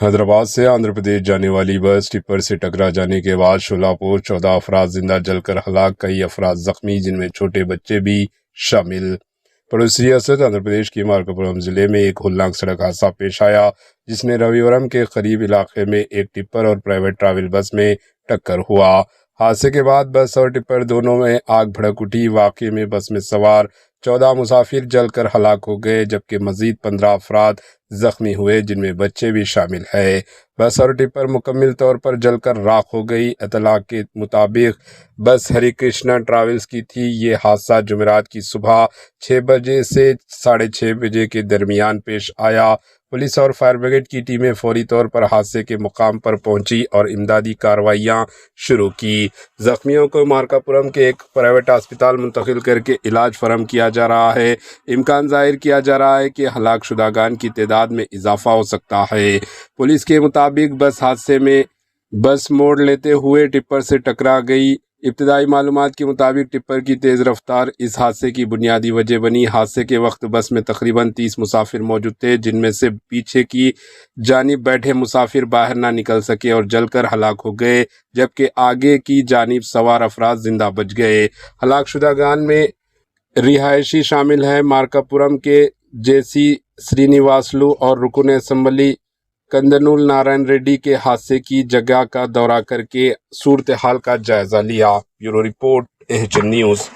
حیدرآباد سے آندھرا پردیش جانے والی بس ٹپر سے ٹکرا جانے کے بعد شولاپور 14 افراد زندہ جل کر ہلاک، کئی افراد زخمی جن میں چھوٹے بچے بھی شامل۔ پڑوسی ریاست آندھرا پردیش کے مارکاپورم ضلع میں ایک ہولناک سڑک حادثہ پیش آیا جس میں رویورم کے قریب علاقے میں ایک ٹپر اور پرائیویٹ ٹریول بس میں ٹکر ہوا۔ حادثے کے بعد بس اور ٹپر دونوں میں آگ بھڑک اٹھی۔ واقعے میں بس میں سوار 14 مسافر جل کر ہلاک ہو گئے جبکہ مزید 15 افراد زخمی ہوئے جن میں بچے بھی شامل ہیں۔ بس اور ٹپر مکمل طور پر جل کر راکھ ہو گئی۔ اطلاع کے مطابق بس ہری کرشنا ٹریولز کی تھی۔ یہ حادثہ جمعرات کی صبح 6 بجے سے 6:30 بجے کے درمیان پیش آیا۔ پولیس اور فائر بریگیڈ کی ٹیمیں فوری طور پر حادثے کے مقام پر پہنچی اور امدادی کارروائیاں شروع کی۔ زخمیوں کو مارکاپورم کے ایک پرائیویٹ ہسپتال منتقل کر کے علاج فراہم کیا جا رہا ہے۔ امکان ظاہر کیا جا رہا ہے کہ ہلاک شدگان کی تعداد میں اضافہ ہو سکتا ہے۔ پولیس کے مطابق بس حادثے میں بس موڑ لیتے ہوئے ٹپر سے ٹکرا گئی۔ ابتدائی معلومات کے مطابق ٹپر کی تیز رفتار اس حادثے کی بنیادی وجہ بنی۔ حادثے کے وقت بس میں تقریباً 30 مسافر موجود تھے جن میں سے پیچھے کی جانب بیٹھے مسافر باہر نہ نکل سکے اور جل کر ہلاک ہو گئے جبکہ آگے کی جانب سوار افراد زندہ بچ گئے۔ ہلاک شدگان میں رہائشی شامل ہیں۔ مارکاپورم کے جے.سی. سرینیواسلو اور رکن اسمبلی کندنول نارائن ریڈی کے حادثے کی جگہ کا دورہ کر کے صورتحال کا جائزہ لیا۔ Bureau report, H N news.